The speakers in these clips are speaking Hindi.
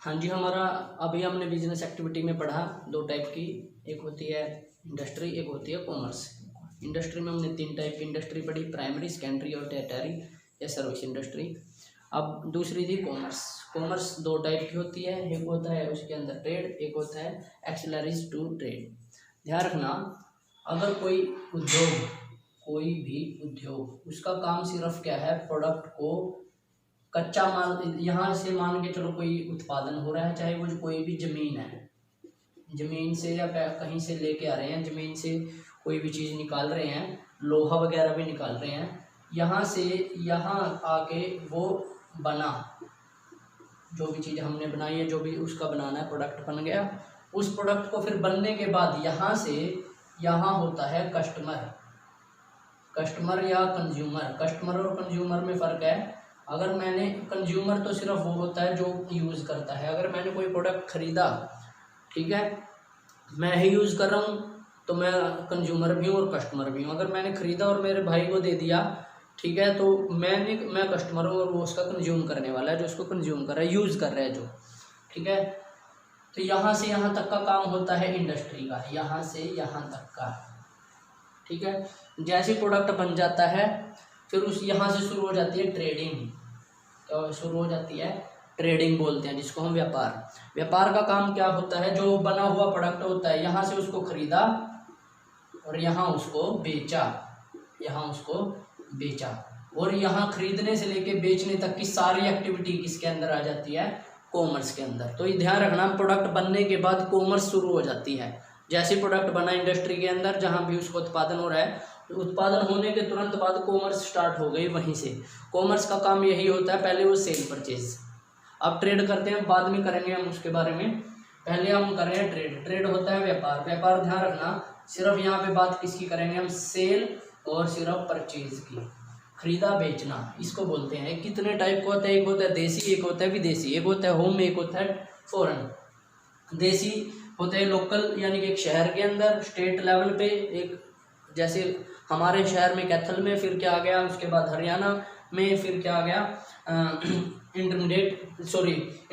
हाँ जी, हमारा अभी हमने बिजनेस एक्टिविटी में पढ़ा दो टाइप की, एक होती है इंडस्ट्री, एक होती है कॉमर्स। इंडस्ट्री में हमने तीन टाइप की इंडस्ट्री पढ़ी, प्राइमरी, सेकेंडरी और टर्टियरी या सर्विस इंडस्ट्री। अब दूसरी थी कॉमर्स। कॉमर्स दो टाइप की होती है, एक होता है उसके अंदर ट्रेड, एक होता है एक्सिलरीज टू ट्रेड। ध्यान रखना, अगर कोई उद्योग, कोई भी उद्योग, उसका काम सिर्फ क्या है, प्रोडक्ट को कच्चा माल, यहाँ से मान के चलो कोई उत्पादन हो रहा है, चाहे वो जो कोई भी जमीन है, जमीन से या कहीं से लेके आ रहे हैं, जमीन से कोई भी चीज़ निकाल रहे हैं, लोहा वगैरह भी निकाल रहे हैं, यहाँ से यहाँ आके वो बना, जो भी चीज़ हमने बनाई है, जो भी उसका बनाना है, प्रोडक्ट बन गया। उस प्रोडक्ट को फिर बनने के बाद यहाँ से यहाँ होता है कस्टमर, कस्टमर या कंज्यूमर। कस्टमर और कंज्यूमर में फ़र्क है। अगर मैंने, कंज्यूमर तो सिर्फ वो होता है जो यूज़ करता है। अगर मैंने कोई प्रोडक्ट ख़रीदा, ठीक है, मैं ही यूज़ कर रहा हूँ, तो मैं कंज्यूमर भी हूँ और कस्टमर भी हूँ। अगर मैंने ख़रीदा और मेरे भाई को दे दिया, ठीक है, तो मैं कस्टमर हूँ और वो उसका कंज्यूम करने वाला है, जो उसको कंज्यूम कर रहा है, यूज़ कर रहा है जो, ठीक है। तो यहाँ से यहाँ तक का काम होता है इंडस्ट्री का, यहाँ से यहाँ तक का, ठीक है। जैसे प्रोडक्ट बन जाता है, फिर उस यहाँ से शुरू हो जाती है ट्रेडिंग, तो शुरू हो जाती है ट्रेडिंग बोलते हैं जिसको हम व्यापार। व्यापार का काम क्या होता है, जो बना हुआ प्रोडक्ट होता है, यहाँ से उसको खरीदा और यहाँ उसको बेचा, यहाँ उसको बेचा, और यहाँ खरीदने से लेके बेचने तक की सारी एक्टिविटी किसके अंदर आ जाती है, कॉमर्स के अंदर। तो ये ध्यान रखना, प्रोडक्ट बनने के बाद कॉमर्स शुरू हो जाती है। जैसे प्रोडक्ट बना इंडस्ट्री के अंदर, जहाँ भी उसको उत्पादन हो रहा है, तो उत्पादन होने के तुरंत बाद कॉमर्स स्टार्ट हो गई वहीं से। कॉमर्स का काम यही होता है, पहले वो सेल परचेज। अब ट्रेड करते हैं, बाद में करेंगे हम उसके बारे में, पहले हम कर रहे हैं ट्रेड। ट्रेड होता है व्यापार। व्यापार ध्यान रखना, सिर्फ यहाँ पे बात किसकी करेंगे हम, सेल और सिर्फ परचेज की, खरीदा बेचना, इसको बोलते हैं। कितने टाइप का होता है, एक होता है देसी, एक होता है विदेशी, एक होता है होम, एक होता है फॉरेन। देसी होते हैं लोकल, यानी कि एक शहर के अंदर स्टेट लेवल पे, एक जैसे हमारे शहर में कैथल में, फिर क्या आ गया उसके बाद हरियाणा में, फिर क्या आ गया इंटरस्टेट।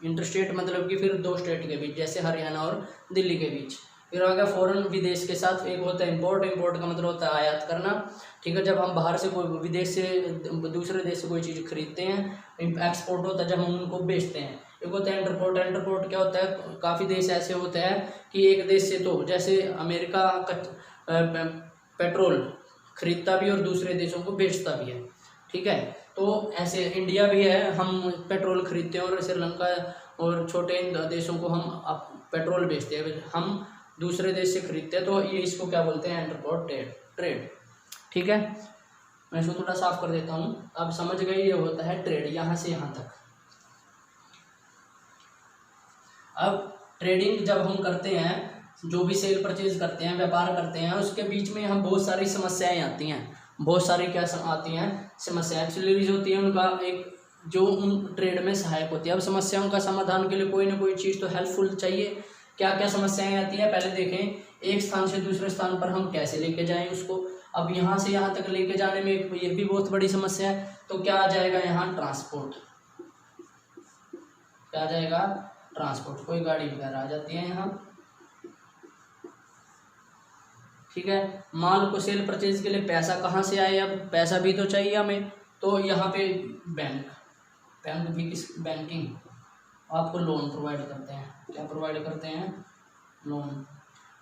इंटरस्टेट मतलब कि फिर दो स्टेट के बीच, जैसे हरियाणा और दिल्ली के बीच। फिर आ गया फॉरेन, विदेश के साथ। एक होता है इंपोर्ट, इंपोर्ट का मतलब होता है आयात करना, ठीक है, जब हम बाहर से कोई विदेश से दूसरे देश से कोई चीज़ खरीदते हैं। एक्सपोर्ट होता है जब हम उनको बेचते हैं। एक होता है इंटरपोर्ट। इंटरपोर्ट क्या होता है, काफ़ी देश ऐसे होते हैं कि एक देश से, तो जैसे अमेरिका पेट्रोल खरीदता भी और दूसरे देशों को बेचता भी है, ठीक है। तो ऐसे इंडिया भी है, हम पेट्रोल खरीदते हैं और श्रीलंका और छोटे देशों को हम पेट्रोल बेचते हैं, हम दूसरे देश से खरीदते हैं। तो ये इसको क्या बोलते हैं, इंटरपोर्ट ट्रेड, ठीक है। मैं इसको थोड़ा साफ कर देता हूँ, अब समझ गए, ये होता है ट्रेड, यहाँ से यहाँ तक। अब ट्रेडिंग जब हम करते हैं, जो भी सेल परचेज करते हैं, व्यापार करते हैं, उसके बीच में हम बहुत सारी समस्याएं आती हैं। बहुत सारी क्या आती हैं, समस्याएं, एक्सिलरीज होती हैं, उनका एक जो उन ट्रेड में सहायक होती है। अब समस्याओं का समाधान के लिए कोई ना कोई चीज़ तो हेल्पफुल चाहिए। क्या क्या समस्याएं आती हैं, पहले देखें। एक स्थान से दूसरे स्थान पर हम कैसे लेके जाएं उसको। अब यहाँ से यहाँ तक लेके जाने में ये भी बहुत बड़ी समस्या है। तो क्या आ जाएगा यहाँ, ट्रांसपोर्ट। क्या आ जाएगा, ट्रांसपोर्ट। कोई गाड़ी वगैरह आ जाती है यहाँ, ठीक है। माल को सेल परचेज के लिए पैसा कहाँ से आए, अब पैसा भी तो चाहिए हमें। तो यहाँ पे बैंक भी किस, बैंकिंग आपको लोन प्रोवाइड करते हैं। क्या प्रोवाइड करते हैं, लोन।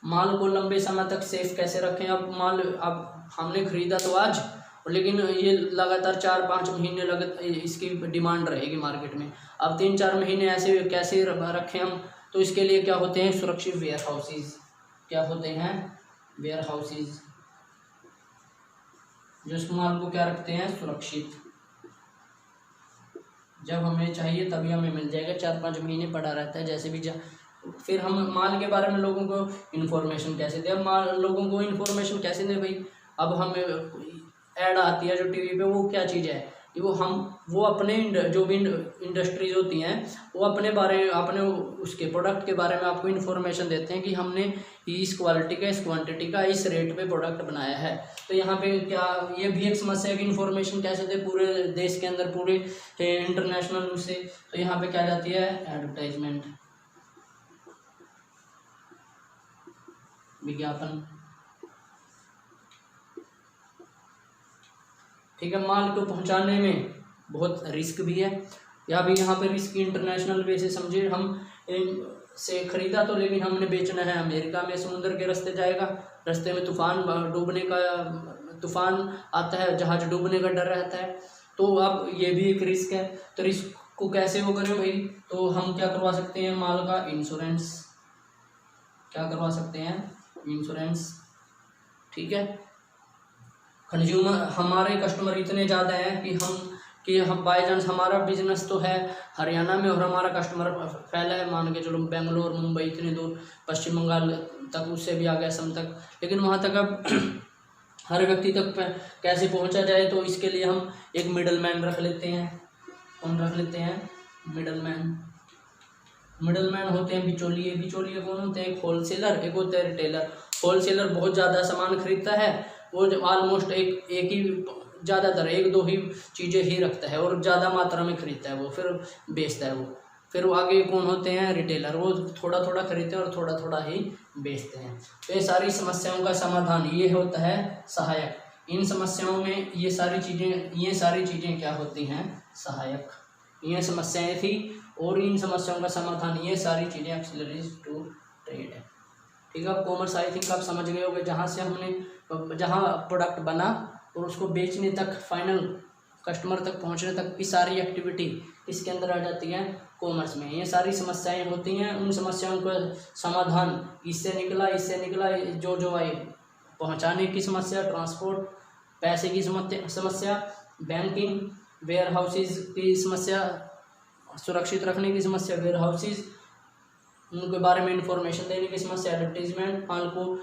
माल को लंबे समय तक सेफ कैसे रखें। अब माल, अब हमने खरीदा तो आज, लेकिन ये लगातार 4-5 महीने इसकी डिमांड रहेगी मार्केट में। अब 3-4 महीने ऐसे कैसे रखें हम, तो इसके लिए क्या होते हैं, सुरक्षित वेयर हाउसेज। क्या होते हैं, वेयर हाउसेज, जो इस माल को क्या रखते हैं, सुरक्षित। जब हमें चाहिए तभी हमें मिल जाएगा, 4-5 महीने पड़ा रहता है जैसे भी। फिर हम माल के बारे में लोगों को इन्फॉर्मेशन कैसे दें, लोगों को इन्फॉर्मेशन कैसे दें भाई। अब हमें ऐड आती है जो टीवी पे, वो क्या चीज़ है, कि वो अपने जो भी इंडस्ट्रीज होती हैं वो अपने उसके प्रोडक्ट के बारे में आपको इन्फॉर्मेशन देते हैं कि हमने इस क्वालिटी का, इस क्वांटिटी का, इस रेट पे प्रोडक्ट बनाया है। तो यहाँ पे क्या ये भी एक समस्या है कि इन्फॉर्मेशन कैसे दे पूरे देश के अंदर, पूरे इंटरनेशनल से। तो यहाँ पे क्या जाती है एडवर्टाइजमेंट, विज्ञापन। ठीक है, माल को पहुंचाने में बहुत रिस्क भी है, या भी यहाँ पे रिस्क इंटरनेशनल वे से समझिए, हम से खरीदा तो, लेकिन हमने बेचना है अमेरिका में, समुद्र के रास्ते जाएगा, रास्ते में तूफान आता है, जहाज डूबने का डर रहता है। तो अब ये भी एक रिस्क है। तो रिस्क को कैसे वो करें भाई, तो हम क्या करवा सकते हैं, माल का इंश्योरेंस, क्या करवा सकते हैं, इंश्योरेंस। ठीक है, कंज्यूमर हमारे कस्टमर इतने ज़्यादा हैं कि हम बाई चांस हमारा बिजनेस तो है हरियाणा में और हमारा कस्टमर फैला है, मान के चलो बेंगलोर, मुंबई, इतनी दूर, पश्चिम बंगाल तक, उससे भी आगे असम तक, लेकिन वहाँ तक अब हर व्यक्ति तक कैसे पहुँचा जाए, तो इसके लिए हम एक मिडल मैन रख लेते हैं। कौन रख लेते हैं, मिडल मैन। मिडल मैन होते हैं बिचौलिए। बिचौलिए कौन होते हैं, एक होलसेलर, एक होता है रिटेलर। होलसेलर बहुत ज़्यादा सामान खरीदता है, वो ऑलमोस्ट एक ही, ज़्यादातर एक दो ही चीज़ें ही रखता है और ज़्यादा मात्रा में खरीदता है, वो फिर बेचता है वो। फिर वो आगे कौन होते हैं, रिटेलर, वो थोड़ा थोड़ा खरीदते हैं और थोड़ा थोड़ा ही बेचते हैं। तो ये सारी समस्याओं का समाधान ये होता है सहायक। इन समस्याओं में ये सारी चीज़ें क्या होती हैं, सहायक। ये समस्याएं थी और इन समस्याओं का समाधान ये सारी चीज़ें एक्सिलरीज टू ट्रेड है। ठीक है, कॉमर्स आई थिंक आप समझ गए होंगे, जहाँ प्रोडक्ट बना और उसको बेचने तक, फाइनल कस्टमर तक पहुंचने तक की सारी एक्टिविटी इसके अंदर आ जाती है कॉमर्स में। ये सारी समस्याएं होती हैं, उन समस्याओं का समाधान इससे निकला, जो आए, पहुंचाने की समस्या, ट्रांसपोर्ट, पैसे की समस्या, बैंकिंग, वेयर हाउसेज की समस्या, सुरक्षित रखने की समस्या, वेयर हाउसेज, उनके बारे में इंफॉर्मेशन देने की समस्या, एडवर्टीजमेंट, माल को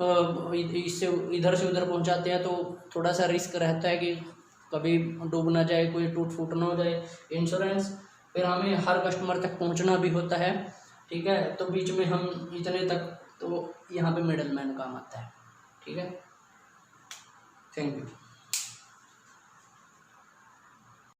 इससे इधर से उधर पहुंचाते हैं तो थोड़ा सा रिस्क रहता है कि कभी डूब ना जाए, कोई टूट फूट ना हो जाए, इंश्योरेंस। फिर हमें हर कस्टमर तक पहुंचना भी होता है। ठीक है, तो बीच में हम इतने तक, तो यहाँ पे मिडल मैन काम आता है। ठीक है, थैंक यू।